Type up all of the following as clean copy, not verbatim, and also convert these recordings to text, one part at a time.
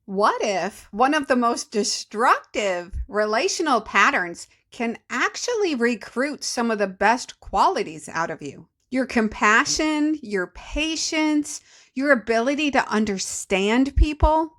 What if one of the most destructive relational patterns can actually recruit some of the best qualities out of you? Your compassion, your patience, your ability to understand people.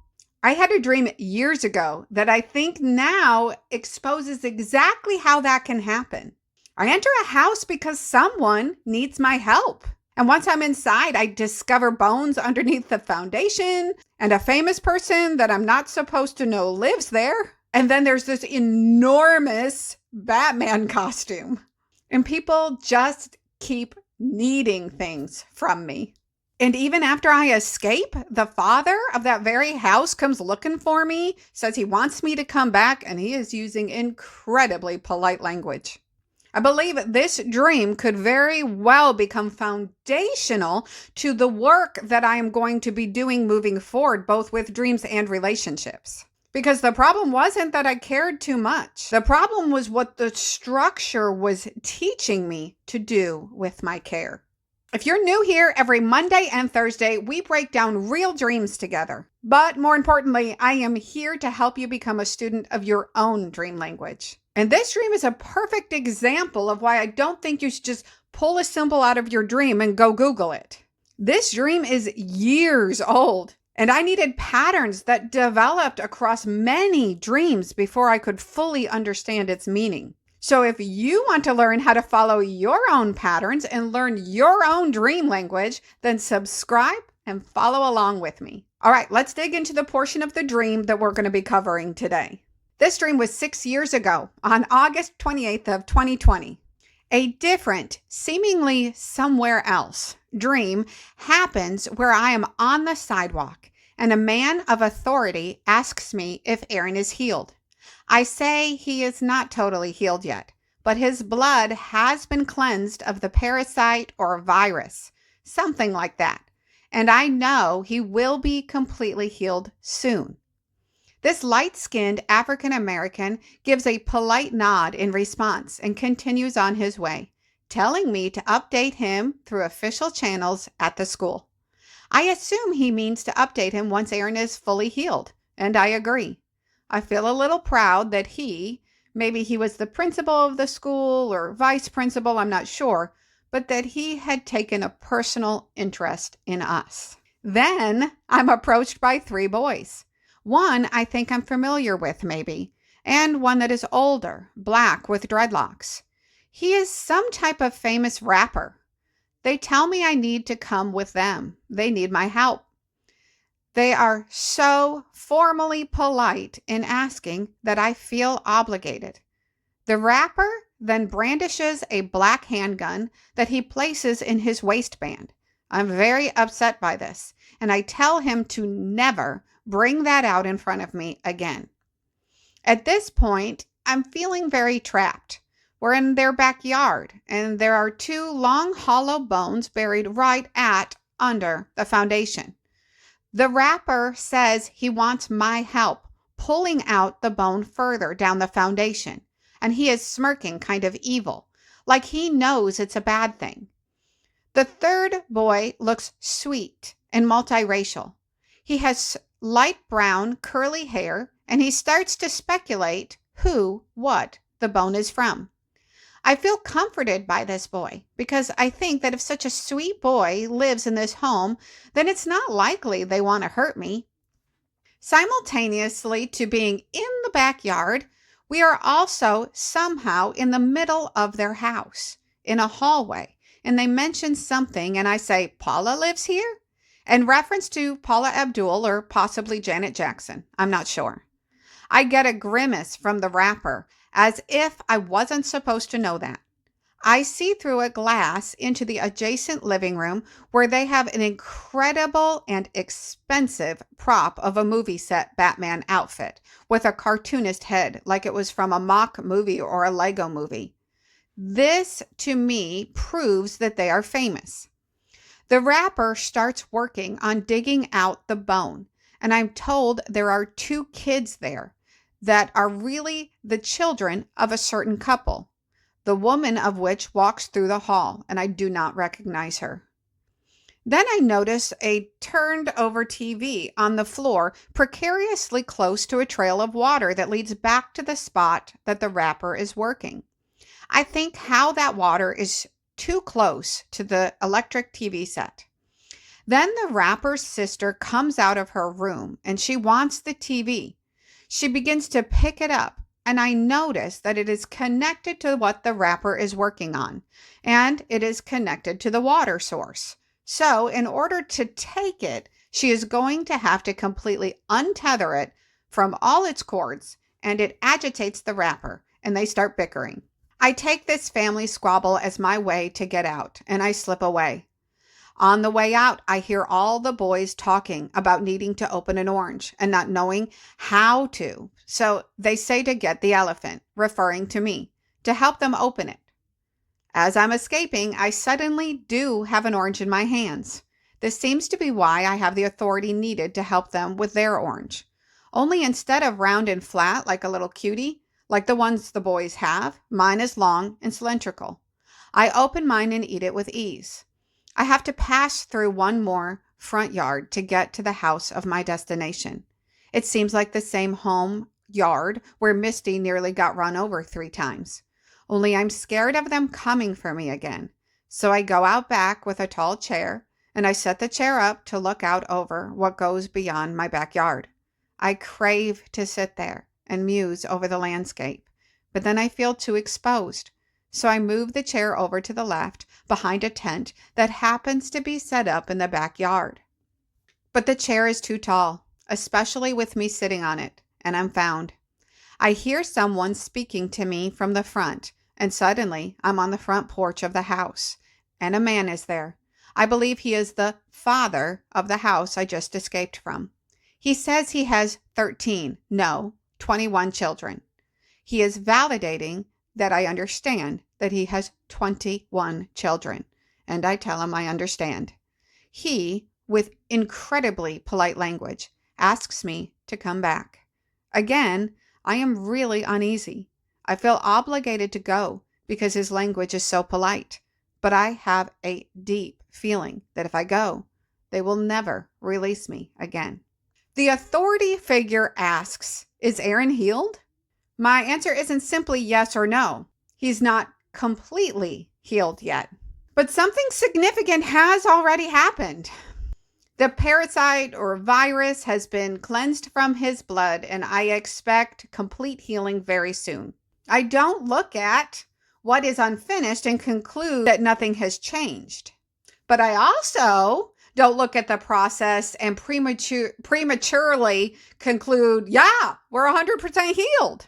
I had a dream years ago that I think now exposes exactly how that can happen. I enter a house because someone needs my help. And once I'm inside, I discover bones underneath the foundation and a famous person that I'm not supposed to know lives there. And then there's this enormous Batman costume. And people just keep needing things from me. And even after I escape, the father of that very house comes looking for me, says he wants me to come back, and he is using incredibly polite language. I believe this dream could very well become foundational to the work that I am going to be doing moving forward, both with dreams and relationships. Because the problem wasn't that I cared too much. The problem was what the structure was teaching me to do with my care. If you're new here, every Monday and Thursday, we break down real dreams together. But more importantly, I am here to help you become a student of your own dream language. And this dream is a perfect example of why I don't think you should just pull a symbol out of your dream and go Google it. This dream is years old, and I needed patterns that developed across many dreams before I could fully understand its meaning. So if you want to learn how to follow your own patterns and learn your own dream language, then subscribe and follow along with me. All right, let's dig into the portion of the dream that we're going to be covering today. This dream was 6 years ago on August 28th of 2020. A different, seemingly somewhere else, dream happens where I am on the sidewalk and a man of authority asks me if Aaron is healed. I say he is not totally healed yet, but his blood has been cleansed of the parasite or virus, something like that. And I know he will be completely healed soon. This light-skinned African American gives a polite nod in response and continues on his way, telling me to update him through official channels at the school. I assume he means to update him once Aaron is fully healed, and I agree. I feel a little proud that maybe he was the principal of the school or vice principal, I'm not sure, but that he had taken a personal interest in us. Then I'm approached by 3 boys. One I think I'm familiar with maybe, and one that is older, black with dreadlocks. He is some type of famous rapper. They tell me I need to come with them. They need my help. They are so formally polite in asking that I feel obligated. The rapper then brandishes a black handgun that he places in his waistband. I'm very upset by this, and I tell him to never bring that out in front of me again. At this point, I'm feeling very trapped. We're in their backyard, and there are 2 long hollow bones buried right under the foundation. The rapper says he wants my help pulling out the bone further down the foundation, and he is smirking kind of evil, like he knows it's a bad thing. The 3rd boy looks sweet and multiracial. He has light brown curly hair, and he starts to speculate what the bone is from. I feel comforted by this boy because I think that if such a sweet boy lives in this home, then it's not likely they want to hurt me. Simultaneously to being in the backyard, we are also somehow in the middle of their house, in a hallway, and they mention something, and I say, Paula lives here? In reference to Paula Abdul or possibly Janet Jackson. I'm not sure. I get a grimace from the rapper, as if I wasn't supposed to know that. I see through a glass into the adjacent living room where they have an incredible and expensive prop of a movie set Batman outfit with a cartoonist head like it was from a mock movie or a Lego movie. This, to me, proves that they are famous. The rapper starts working on digging out the bone, and I'm told there are 2 kids there that are really the children of a certain couple, the woman of which walks through the hall, and I do not recognize her. Then I notice a turned over TV on the floor, precariously close to a trail of water that leads back to the spot that the wrapper is working. I think how that water is too close to the electric TV set. Then the wrapper's sister comes out of her room and she wants the TV. She begins to pick it up, and I notice that it is connected to what the wrapper is working on, and it is connected to the water source. So, in order to take it, she is going to have to completely untether it from all its cords, and it agitates the wrapper, and they start bickering. I take this family squabble as my way to get out, and I slip away. On the way out, I hear all the boys talking about needing to open an orange and not knowing how to. So they say to get the elephant, referring to me, to help them open it. As I'm escaping, I suddenly do have an orange in my hands. This seems to be why I have the authority needed to help them with their orange. Only instead of round and flat like a little cutie, like the ones the boys have, mine is long and cylindrical. I open mine and eat it with ease. I have to pass through one more front yard to get to the house of my destination. It seems like the same home yard where Misty nearly got run over 3 times. Only I'm scared of them coming for me again. So I go out back with a tall chair, and I set the chair up to look out over what goes beyond my backyard. I crave to sit there and muse over the landscape, but then I feel too exposed. So I move the chair over to the left, behind a tent that happens to be set up in the backyard. But the chair is too tall, especially with me sitting on it, and I'm found. I hear someone speaking to me from the front, and suddenly I'm on the front porch of the house, and a man is there. I believe he is the father of the house I just escaped from. He says he has 21 children. He is validating that I understand that he has 21 children, and I tell him I understand. He, with incredibly polite language, asks me to come back. Again, I am really uneasy. I feel obligated to go because his language is so polite, but I have a deep feeling that if I go, they will never release me again. The authority figure asks, "Is Aaron healed?" My answer isn't simply yes or no. He's not completely healed yet. But something significant has already happened. The parasite or virus has been cleansed from his blood, and I expect complete healing very soon. I don't look at what is unfinished and conclude that nothing has changed. But I also don't look at the process and prematurely conclude, yeah, we're 100% healed.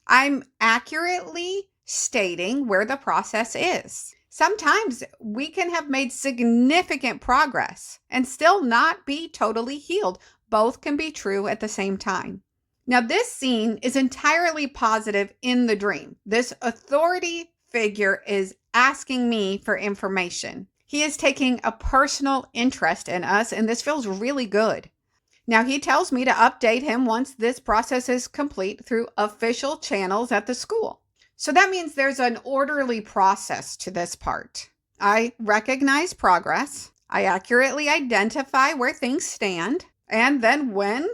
I'm accurately stating where the process is. Sometimes we can have made significant progress and still not be totally healed. Both can be true at the same time. Now, this scene is entirely positive in the dream. This authority figure is asking me for information. He is taking a personal interest in us, and this feels really good. Now, he tells me to update him once this process is complete through official channels at the school. So that means there's an orderly process to this part. I recognize progress. I accurately identify where things stand. And then when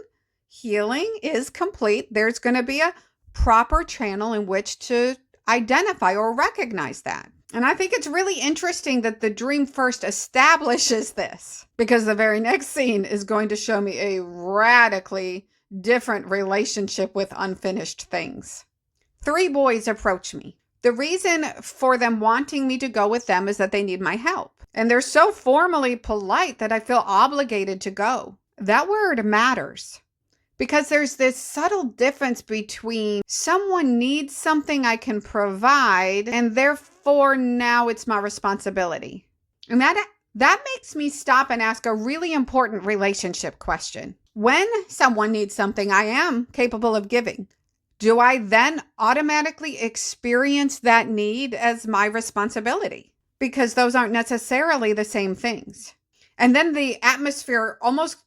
healing is complete, there's going to be a proper channel in which to identify or recognize that. And I think it's really interesting that the dream first establishes this, because the very next scene is going to show me a radically different relationship with unfinished things. 3 boys approach me. The reason for them wanting me to go with them is that they need my help. And they're so formally polite that I feel obligated to go. That word matters, because there's this subtle difference between someone needs something I can provide, and therefore now it's my responsibility. And that makes me stop and ask a really important relationship question. When someone needs something I am capable of giving, do I then automatically experience that need as my responsibility? Because those aren't necessarily the same things. And then the atmosphere almost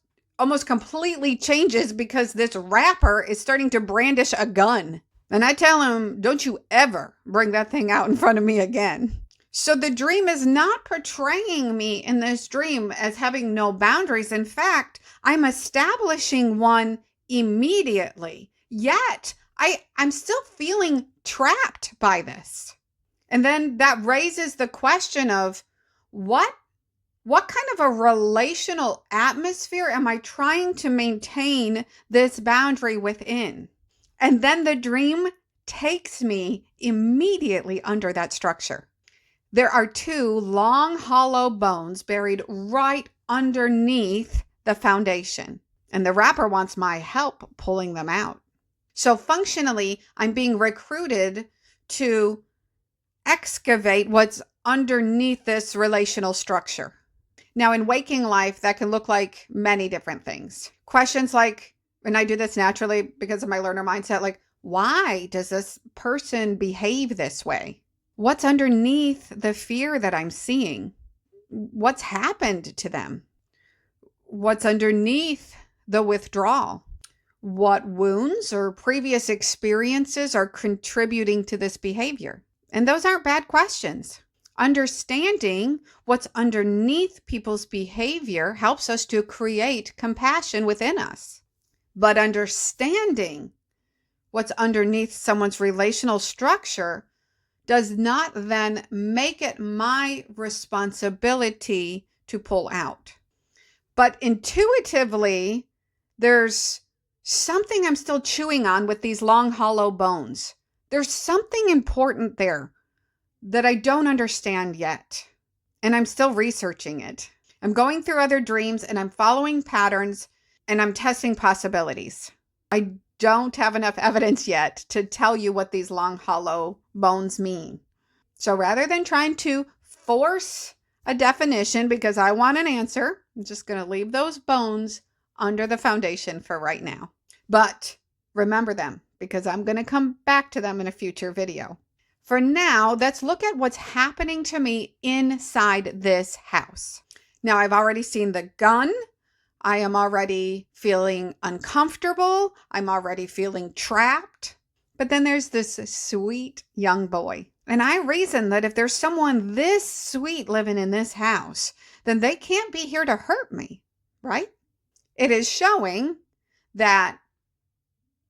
completely changes because this rapper is starting to brandish a gun. And I tell him, don't you ever bring that thing out in front of me again. So the dream is not portraying me in this dream as having no boundaries. In fact, I'm establishing one immediately. Yet I'm still feeling trapped by this. And then that raises the question of what kind of a relational atmosphere am I trying to maintain this boundary within? And then the dream takes me immediately under that structure. There are two long, hollow bones buried right underneath the foundation, and the rapper wants my help pulling them out. So functionally, I'm being recruited to excavate what's underneath this relational structure. Now, in waking life, that can look like many different things. Questions like, and I do this naturally because of my learner mindset, like, why does this person behave this way? What's underneath the fear that I'm seeing? What's happened to them? What's underneath the withdrawal? What wounds or previous experiences are contributing to this behavior? And those aren't bad questions. Understanding what's underneath people's behavior helps us to create compassion within us. But understanding what's underneath someone's relational structure does not then make it my responsibility to pull out. But intuitively, there's something I'm still chewing on with these long, hollow bones. There's something important there that I don't understand yet, and I'm still researching it. I'm going through other dreams, and I'm following patterns, and I'm testing possibilities. I don't have enough evidence yet to tell you what these long, hollow bones mean. So rather than trying to force a definition because I want an answer, I'm just going to leave those bones under the foundation for right now. But remember them because I'm going to come back to them in a future video. For now, let's look at what's happening to me inside this house. Now, I've already seen the gun. I am already feeling uncomfortable. I'm already feeling trapped. But then there's this sweet young boy. And I reason that if there's someone this sweet living in this house, then they can't be here to hurt me, right? It is showing that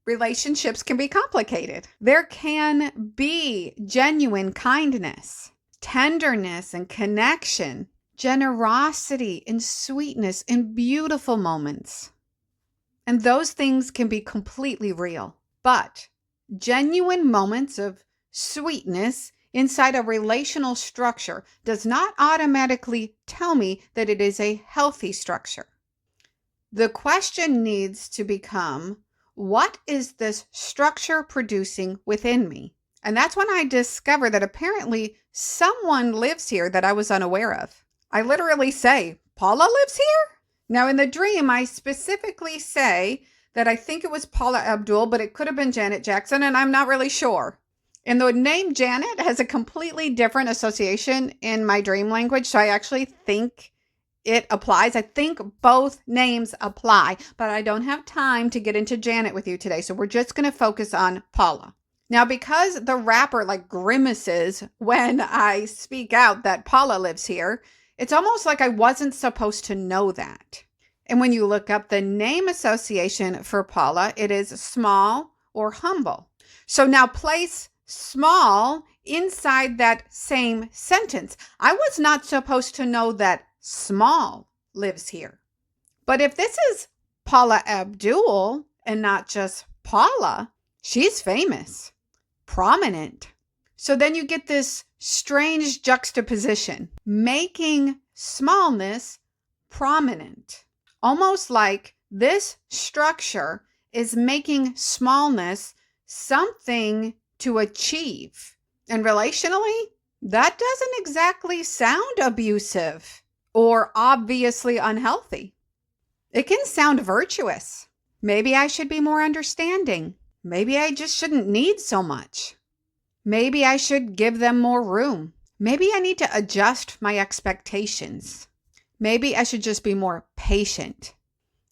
relationships can be complicated. There can be genuine kindness, tenderness, and connection, generosity and sweetness in beautiful moments. And those things can be completely real. But genuine moments of sweetness inside a relational structure does not automatically tell me that it is a healthy structure. The question needs to become, what is this structure producing within me? And that's when I discover that apparently someone lives here that I was unaware of. I literally say, Paula lives here? Now in the dream, I specifically say that I think it was Paula Abdul, but it could have been Janet Jackson, and I'm not really sure. And the name Janet has a completely different association in my dream language, so I actually think it applies. I think both names apply, but I don't have time to get into Janet with you today, so we're just going to focus on Paula. Now, because the rapper grimaces when I speak out that Paula lives here, it's almost like I wasn't supposed to know that. And when you look up the name association for Paula, it is small or humble. So now place small inside that same sentence. I was not supposed to know that small lives here. But if this is Paula Abdul and not just Paula, she's famous, prominent. So then you get this strange juxtaposition, making smallness prominent. Almost like this structure is making smallness something to achieve. And relationally, that doesn't exactly sound abusive or obviously unhealthy. It can sound virtuous. Maybe I should be more understanding. Maybe I just shouldn't need so much. Maybe I should give them more room. Maybe I need to adjust my expectations. Maybe I should just be more patient.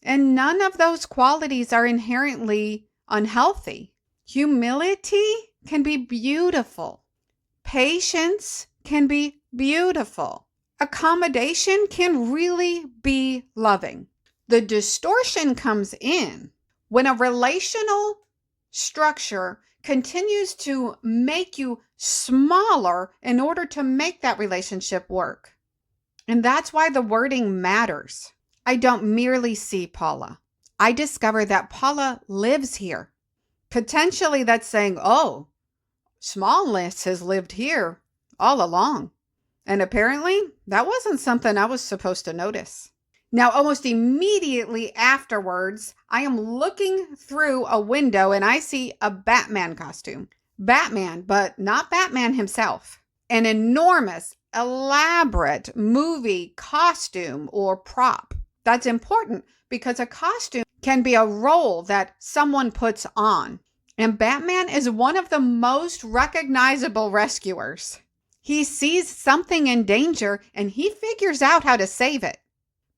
And none of those qualities are inherently unhealthy. Humility can be beautiful. Patience can be beautiful. Accommodation can really be loving. The distortion comes in when a relational structure continues to make you smaller in order to make that relationship work. And that's why the wording matters. I don't merely see Paula. I discover that Paula lives here. Potentially that's saying, oh, smallness has lived here all along. And apparently that wasn't something I was supposed to notice. Now, almost immediately afterwards, I am looking through a window and I see a Batman costume. Batman, but not Batman himself. An enormous, elaborate movie costume or prop. That's important because a costume can be a role that someone puts on. And Batman is one of the most recognizable rescuers. He sees something in danger and he figures out how to save it.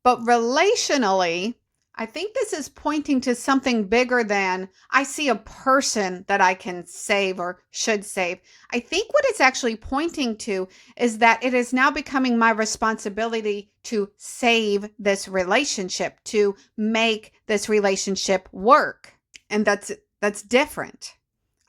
But relationally, I think this is pointing to something bigger than I see a person that I can save or should save. I think what it's actually pointing to is that it is now becoming my responsibility to save this relationship, to make this relationship work. And that's different.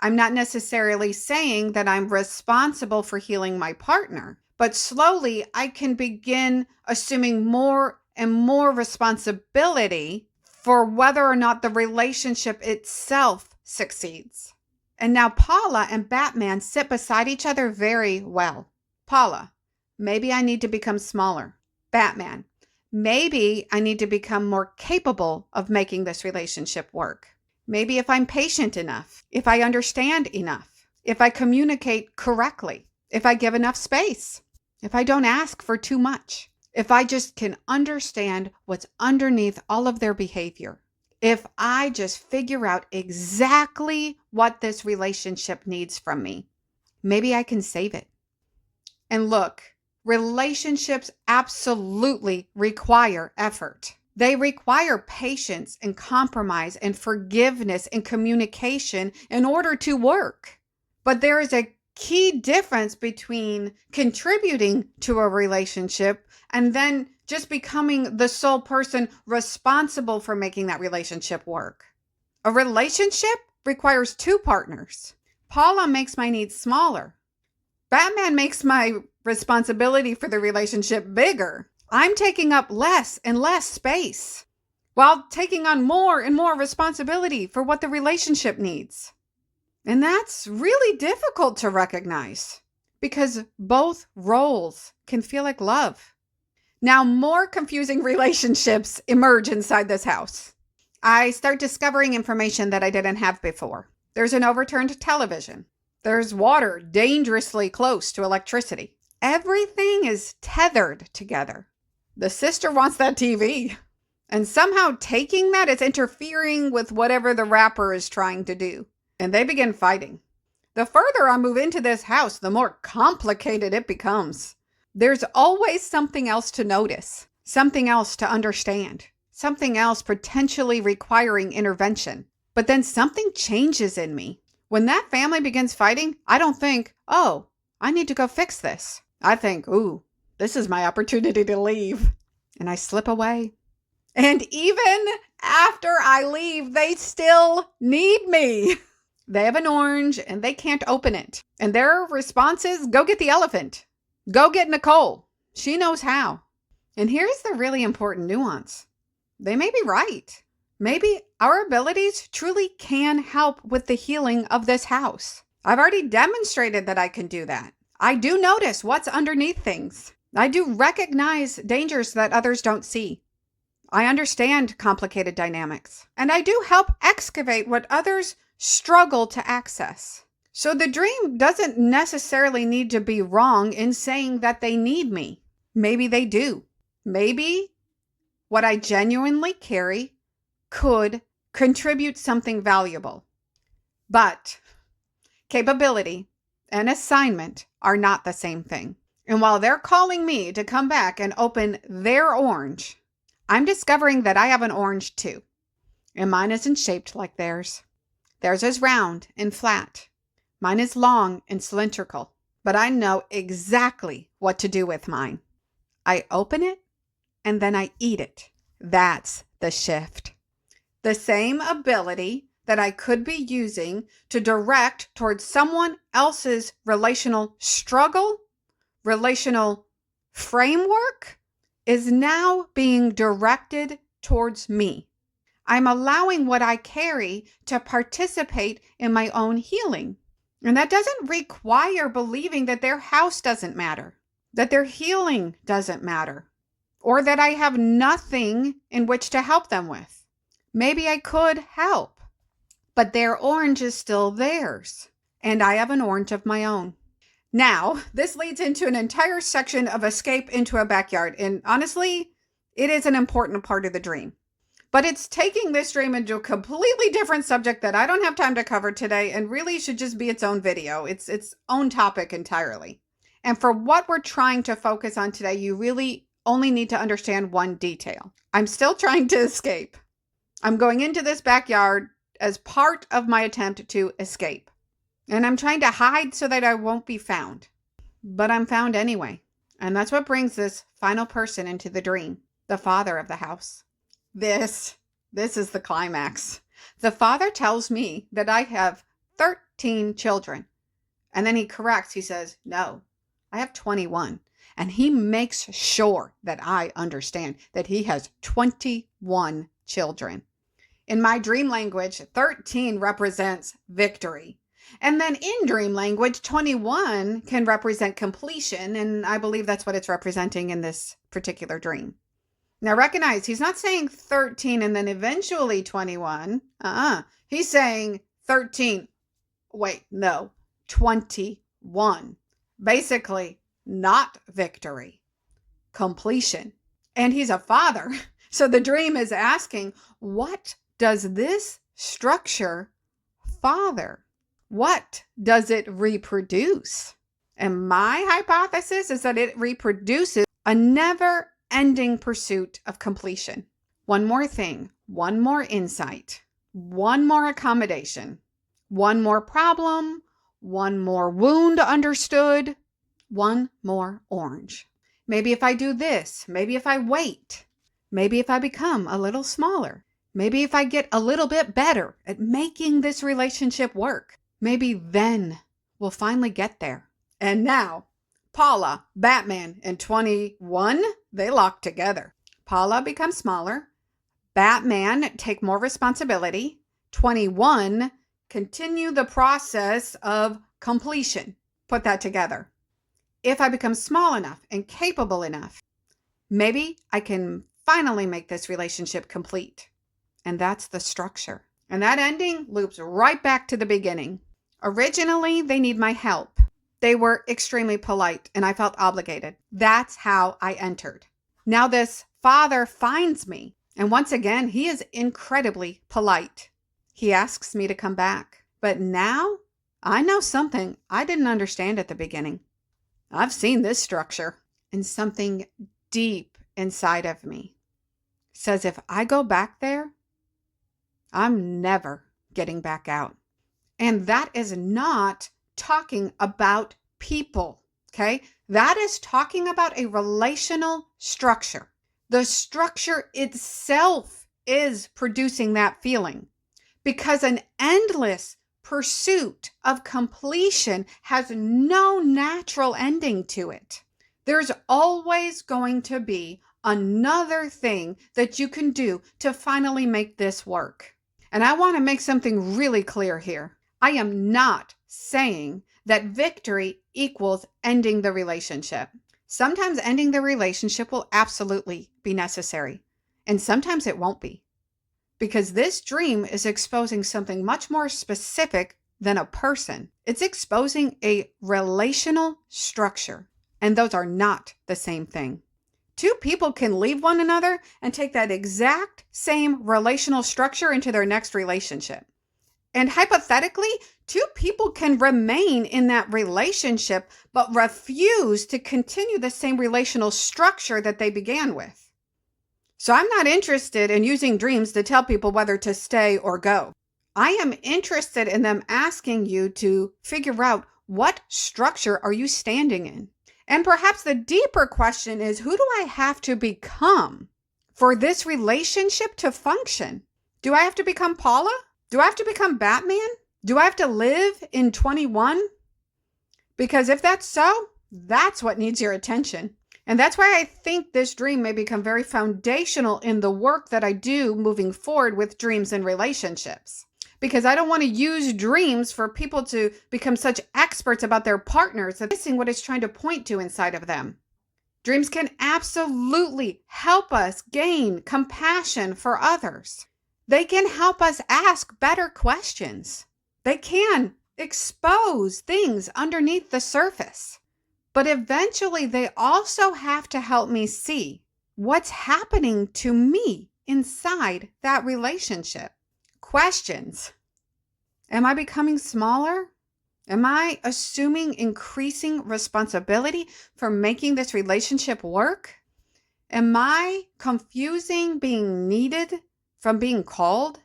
I'm not necessarily saying that I'm responsible for healing my partner, but slowly I can begin assuming more and more responsibility for whether or not the relationship itself succeeds. And now Paula and Batman sit beside each other very well. Paula, maybe I need to become smaller. Batman, maybe I need to become more capable of making this relationship work. Maybe if I'm patient enough, if I understand enough, if I communicate correctly, if I give enough space, if I don't ask for too much. If I just can understand what's underneath all of their behavior, if I just figure out exactly what this relationship needs from me, maybe I can save it. And look, relationships absolutely require effort. They require patience and compromise and forgiveness and communication in order to work. But there is a key difference between contributing to a relationship and then just becoming the sole person responsible for making that relationship work. A relationship requires two partners. Paula makes my needs smaller. Batman makes my responsibility for the relationship bigger. I'm taking up less and less space while taking on more and more responsibility for what the relationship needs. And that's really difficult to recognize because both roles can feel like love. Now, more confusing relationships emerge inside this house. I start discovering information that I didn't have before. There's an overturned television. There's water dangerously close to electricity. Everything is tethered together. The sister wants that TV. And somehow taking that is interfering with whatever the rapper is trying to do. And they begin fighting. The further I move into this house, the more complicated it becomes. There's always something else to notice, something else to understand, something else potentially requiring intervention. But then something changes in me. When that family begins fighting, I don't think, oh, I need to go fix this. I think, ooh, this is my opportunity to leave. And I slip away. And even after I leave, they still need me. They have an orange and they can't open it. And their response is, go get the elephant. Go get Nicole. She knows how. And here's the really important nuance. They may be right. Maybe our abilities truly can help with the healing of this house. I've already demonstrated that I can do that. I do notice what's underneath things. I do recognize dangers that others don't see. I understand complicated dynamics. And I do help excavate what others struggle to access. So the dream doesn't necessarily need to be wrong in saying that they need me. Maybe they do. Maybe what I genuinely carry could contribute something valuable. But capability and assignment are not the same thing. And while they're calling me to come back and open their orange, I'm discovering that I have an orange too. And mine isn't shaped like theirs. Theirs is round and flat. Mine is long and cylindrical. but I know exactly what to do with mine. I open it and then I eat it. That's the shift. The same ability that I could be using to direct towards someone else's relational struggle, relational framework, is now being directed towards me. I'm allowing what I carry to participate in my own healing. And that doesn't require believing that their house doesn't matter, that their healing doesn't matter, or that I have nothing in which to help them with. Maybe I could help, but their orange is still theirs, and I have an orange of my own. Now, this leads into an entire section of escape into a backyard, and honestly, it is an important part of the dream. But it's taking this dream into a completely different subject that I don't have time to cover today and really should just be its own video. It's its own topic entirely. And for what we're trying to focus on today, you really only need to understand one detail. I'm still trying to escape. I'm going into this backyard as part of my attempt to escape. And I'm trying to hide so that I won't be found. But I'm found anyway. And that's what brings this final person into the dream, the father of the house. This is the climax. The father tells me that I have 13 children. And then he corrects. He says, no, I have 21. And he makes sure that I understand that he has 21 children. In my dream language, 13 represents victory. And then in dream language, 21 can represent completion. And I believe that's what it's representing in this particular dream. Now recognize, he's not saying 13 and then eventually 21. He's saying 13. Wait, no, 21. Basically, not victory, completion. And he's a father. So the dream is asking, what does this structure father? What does it reproduce? And my hypothesis is that it reproduces a never-ending pursuit of completion. One more thing, one more insight, one more accommodation, one more problem, one more wound understood, one more orange. Maybe if I do this, maybe if I wait, maybe if I become a little smaller, maybe if I get a little bit better at making this relationship work, maybe then we'll finally get there. And now, Paula, Batman, and 21, they lock together. Paula becomes smaller. Batman take more responsibility. 21 continue the process of completion. Put that together. If I become small enough and capable enough, maybe I can finally make this relationship complete. And that's the structure. And that ending loops right back to the beginning. Originally, they need my help. They were extremely polite and I felt obligated. That's how I entered. Now this father finds me. And once again, he is incredibly polite. He asks me to come back. But now I know something I didn't understand at the beginning. I've seen this structure, and something deep inside of me says if I go back there, I'm never getting back out. And that is not talking about people, okay? That is talking about a relational structure. The structure itself is producing that feeling because an endless pursuit of completion has no natural ending to it. There's always going to be another thing that you can do to finally make this work. And I want to make something really clear here. I am not saying that victory equals ending the relationship. Sometimes ending the relationship will absolutely be necessary, and sometimes it won't be. Because this dream is exposing something much more specific than a person. It's exposing a relational structure, and those are not the same thing. Two people can leave one another and take that exact same relational structure into their next relationship. And hypothetically, two people can remain in that relationship, but refuse to continue the same relational structure that they began with. So I'm not interested in using dreams to tell people whether to stay or go. I am interested in them asking you to figure out What structure are you standing in? And perhaps the deeper question is, who do I have to become for this relationship to function? Do I have to become Paula? Do I have to become Batman? Do I have to live in 21? Because if that's so, that's what needs your attention. And that's why I think this dream may become very foundational in the work that I do moving forward with dreams and relationships. Because I don't want to use dreams for people to become such experts about their partners that missing what it's trying to point to inside of them. Dreams can absolutely help us gain compassion for others. They can help us ask better questions. They can expose things underneath the surface. But eventually, they also have to help me see what's happening to me inside that relationship. Questions. Am I becoming smaller? Am I assuming increasing responsibility for making this relationship work? Am I confusing being needed from being called?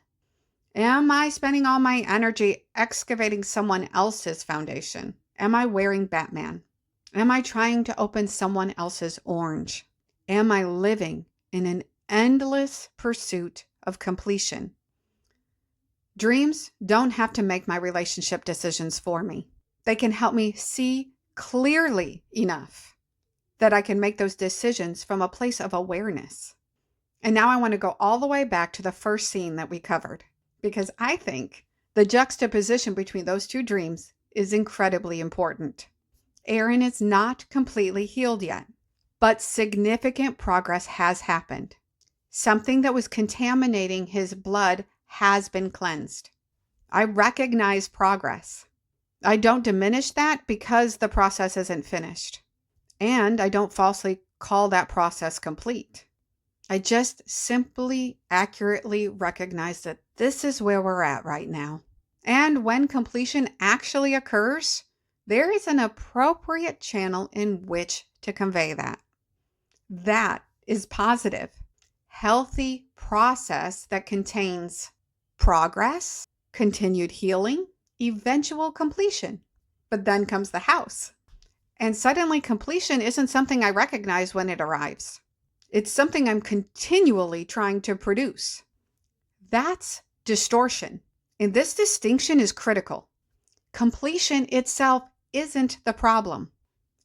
Am I spending all my energy excavating someone else's foundation? Am I wearing Batman? Am I trying to open someone else's orange? Am I living in an endless pursuit of completion? Dreams don't have to make my relationship decisions for me. They can help me see clearly enough that I can make those decisions from a place of awareness. And now I want to go all the way back to the first scene that we covered, because I think the juxtaposition between those two dreams is incredibly important. Aaron is not completely healed yet, but significant progress has happened. Something that was contaminating his blood has been cleansed. I recognize progress. I don't diminish that because the process isn't finished. And I don't falsely call that process complete. I just simply accurately recognize that this is where we're at right now. And when completion actually occurs, there is an appropriate channel in which to convey that. That is positive, healthy process that contains progress, continued healing, eventual completion. But then comes the house. And suddenly completion isn't something I recognize when it arrives. It's something I'm continually trying to produce. That's distortion. And this distinction is critical. Completion itself isn't the problem.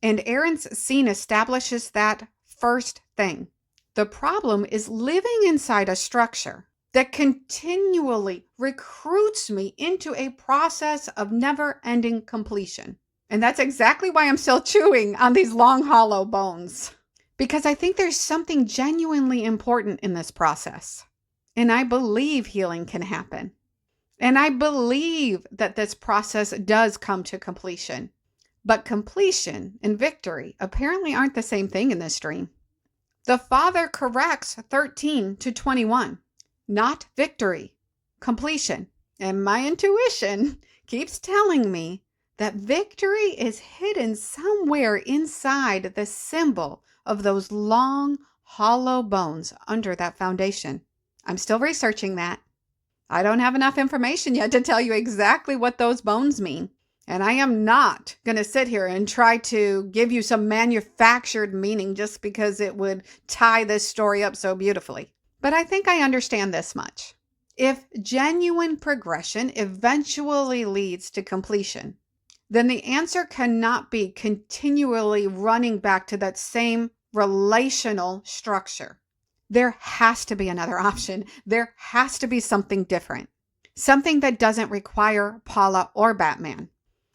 And Aaron's scene establishes that first thing. The problem is living inside a structure that continually recruits me into a process of never-ending completion. And that's exactly why I'm still chewing on these long, hollow bones. Because I think there's something genuinely important in this process. And I believe healing can happen. And I believe that this process does come to completion. But completion and victory apparently aren't the same thing in this dream. The father corrects 13 to 21. Not victory, completion. And my intuition keeps telling me that victory is hidden somewhere inside the symbol of those long, hollow bones under that foundation. I'm still researching that. I don't have enough information yet to tell you exactly what those bones mean. And I am not going to sit here and try to give you some manufactured meaning just because it would tie this story up so beautifully. But I think I understand this much. If genuine progression eventually leads to completion, then the answer cannot be continually running back to that same relational structure. There has to be another option. There has to be something different. Something that doesn't require Paula or Batman.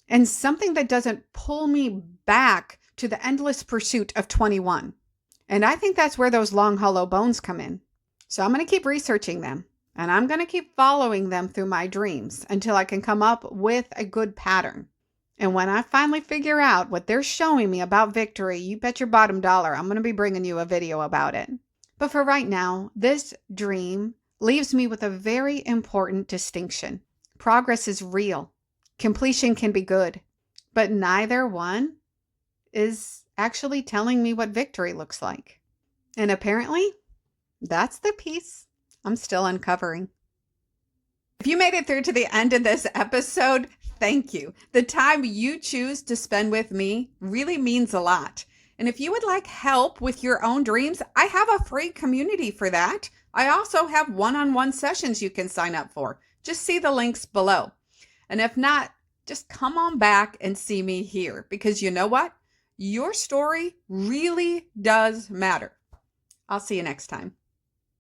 And something that doesn't pull me back to the endless pursuit of 21. And I think that's where those long, hollow bones come in. So I'm going to keep researching them. And I'm going to keep following them through my dreams until I can come up with a good pattern. And when I finally figure out what they're showing me about victory, you bet your bottom dollar I'm going to be bringing you a video about it. But for right now, this dream leaves me with a very important distinction. Progress is real. Completion can be good, but neither one is actually telling me what victory looks like. And apparently, that's the piece I'm still uncovering. If you made it through to the end of this episode, Thank you. The time you choose to spend with me really means a lot. And if you would like help with your own dreams, I have a free community for that. I also have one-on-one sessions you can sign up for. Just see the links below. And if not, just come on back and see me here because you know what? Your story really does matter. I'll see you next time.